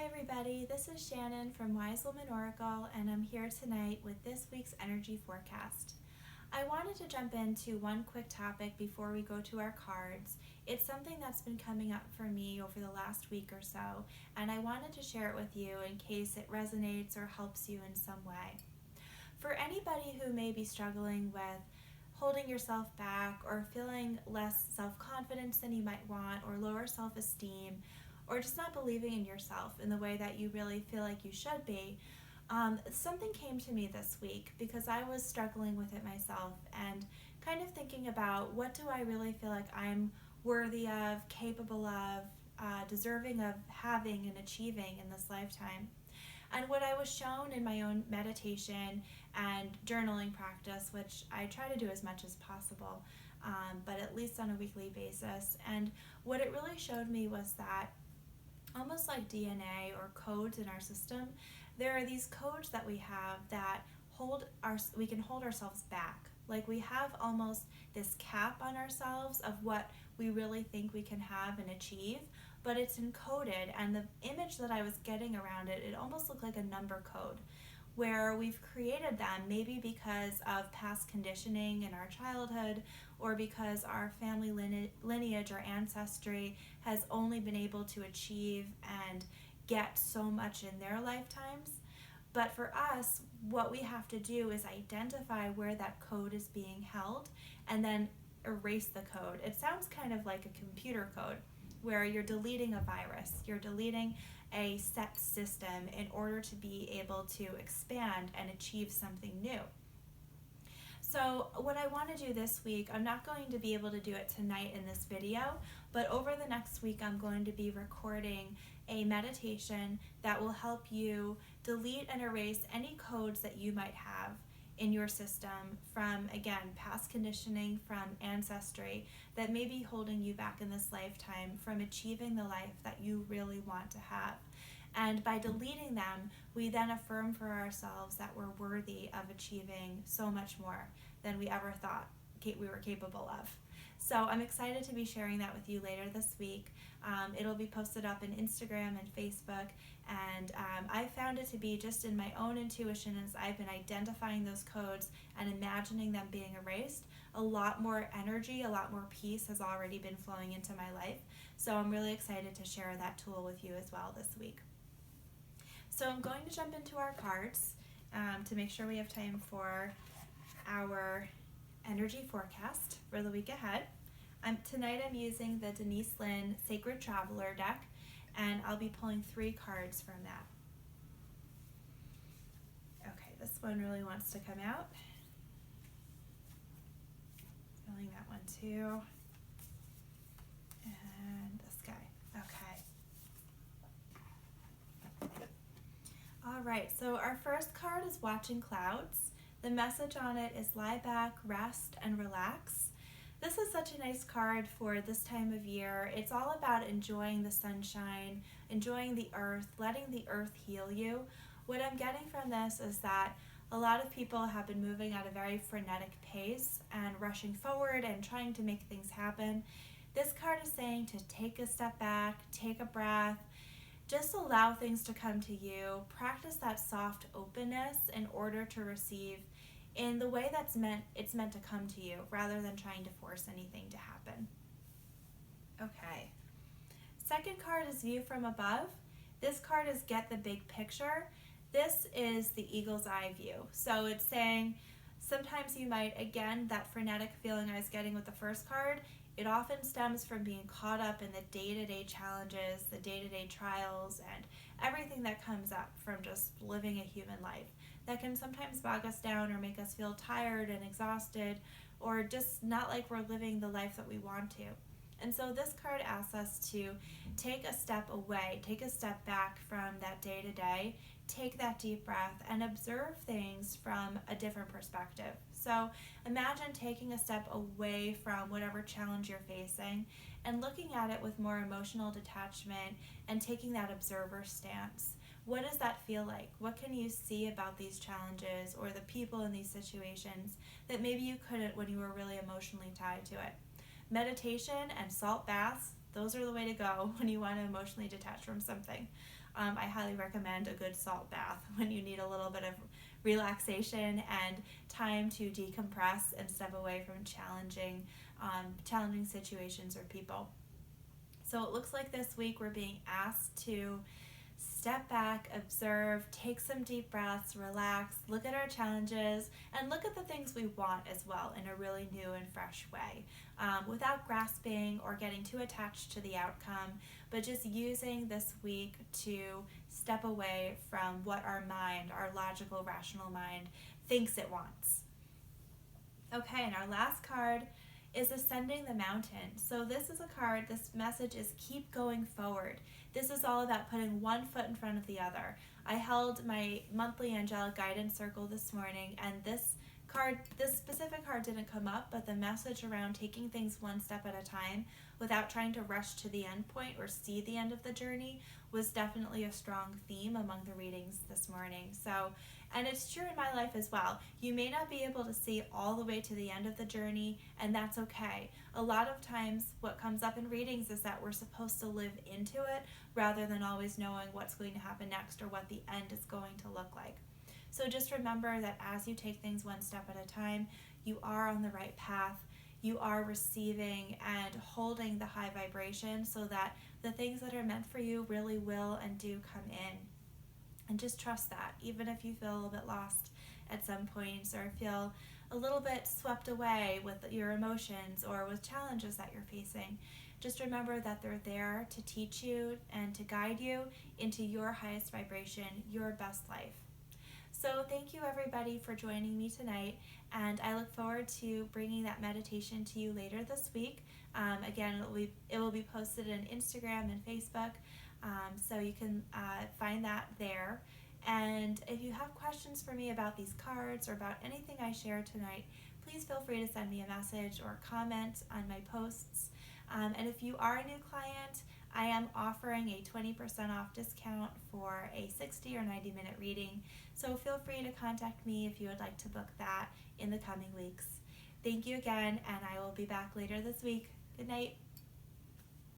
Hi everybody, this is Shannon from Wise Woman Oracle, and I'm here tonight with this week's energy forecast. I wanted to jump into one quick topic before we go to our cards. It's something that's been coming up for me over the last week or so, and I wanted to share it with you in case it resonates or helps you in some way. For anybody who may be struggling with holding yourself back or feeling less self-confidence than you might want or lower self-esteem, or just not believing in yourself in the way that you really feel like you should be, something came to me this week because I was struggling with it myself and kind of thinking about what do I really feel like I'm worthy of, capable of, deserving of having and achieving in this lifetime. And what I was shown in my own meditation and journaling practice, which I try to do as much as possible, but at least on a weekly basis. And what it really showed me was that almost like DNA or codes in our system, there are these codes that we have that we can hold ourselves back. Like we have almost this cap on ourselves of what we really think we can have and achieve, but it's encoded, and the image that I was getting around it, it almost looked like a number code where we've created them maybe because of past conditioning in our childhood or because our family lineage or ancestry has only been able to achieve and get so much in their lifetimes. But for us, what we have to do is identify where that code is being held and then erase the code. It sounds kind of like a computer code where you're deleting a virus, you're deleting a set system in order to be able to expand and achieve something new. So what I want to do this week, I'm not going to be able to do it tonight in this video, but over the next week I'm going to be recording a meditation that will help you delete and erase any codes that you might have in your system from, again, past conditioning, from ancestry that may be holding you back in this lifetime from achieving the life that you really want to have. And by deleting them, we then affirm for ourselves that we're worthy of achieving so much more than we ever thought we were capable of. So I'm excited to be sharing that with you later this week. It'll be posted up in Instagram and Facebook, and I found it to be just in my own intuition as I've been identifying those codes and imagining them being erased. A lot more energy, a lot more peace has already been flowing into my life. So I'm really excited to share that tool with you as well this week. So I'm going to jump into our cards to make sure we have time for our energy forecast for the week ahead. Tonight I'm using the Denise Linn Sacred Traveler deck, and I'll be pulling 3 cards from that. Okay, this one really wants to come out. Feeling that one too. And this guy. Okay. All right, so our first card is Watching Clouds. The message on it is lie back, rest, and relax. This is such a nice card for this time of year. It's all about enjoying the sunshine, enjoying the earth, letting the earth heal you. What I'm getting from this is that a lot of people have been moving at a very frenetic pace and rushing forward and trying to make things happen. This card is saying to take a step back, take a breath, just allow things to come to you. Practice that soft openness in order to receive in the way it's meant to come to you, rather than trying to force anything to happen. Okay. Second card is View from Above. This card is Get the Big Picture. This is the eagle's eye view. So it's saying sometimes you might, again, that frenetic feeling I was getting with the first card, it often stems from being caught up in the day-to-day challenges, the day-to-day trials, and everything that comes up from just living a human life. That can sometimes bog us down or make us feel tired and exhausted, or just not like we're living the life that we want to. And so this card asks us to take a step away, take a step back from that day-to-day, take that deep breath, and observe things from a different perspective. So imagine taking a step away from whatever challenge you're facing and looking at it with more emotional detachment and taking that observer stance. What does that feel like? What can you see about these challenges or the people in these situations that maybe you couldn't when you were really emotionally tied to it? Meditation and salt baths Those are the way to go when you want to emotionally detach from something. I highly recommend a good salt bath when you need a little bit of relaxation and time to decompress and step away from challenging situations or people. So it looks like this week we're being asked to step back, observe, take some deep breaths, relax, look at our challenges, and look at the things we want as well in a really new and fresh way, without grasping or getting too attached to the outcome, but just using this week to step away from what our mind, our logical, rational mind, thinks it wants. Okay, and our last card is Ascending the Mountain. So this is a card, this message is keep going forward. This is all about putting one foot in front of the other. I held my monthly angelic guidance circle this morning, and this specific card didn't come up, but the message around taking things one step at a time without trying to rush to the end point or see the end of the journey was definitely a strong theme among the readings this morning. So, and it's true in my life as well. You may not be able to see all the way to the end of the journey, and that's okay. A lot of times what comes up in readings is that we're supposed to live into it rather than always knowing what's going to happen next or what the end is going to look like. So just remember that as you take things one step at a time, you are on the right path. You are receiving and holding the high vibration so that the things that are meant for you really will and do come in. And just trust that, even if you feel a little bit lost at some points or feel a little bit swept away with your emotions or with challenges that you're facing. Just remember that they're there to teach you and to guide you into your highest vibration, your best life. So thank you everybody for joining me tonight, and I look forward to bringing that meditation to you later this week. Again, it will be posted on Instagram and Facebook, so you can find that there. And if you have questions for me about these cards or about anything I share tonight, please feel free to send me a message or comment on my posts. And if you are a new client, I am offering a 20% off discount for a 60 or 90-minute reading, so feel free to contact me if you would like to book that in the coming weeks. Thank you again, and I will be back later this week. Good night.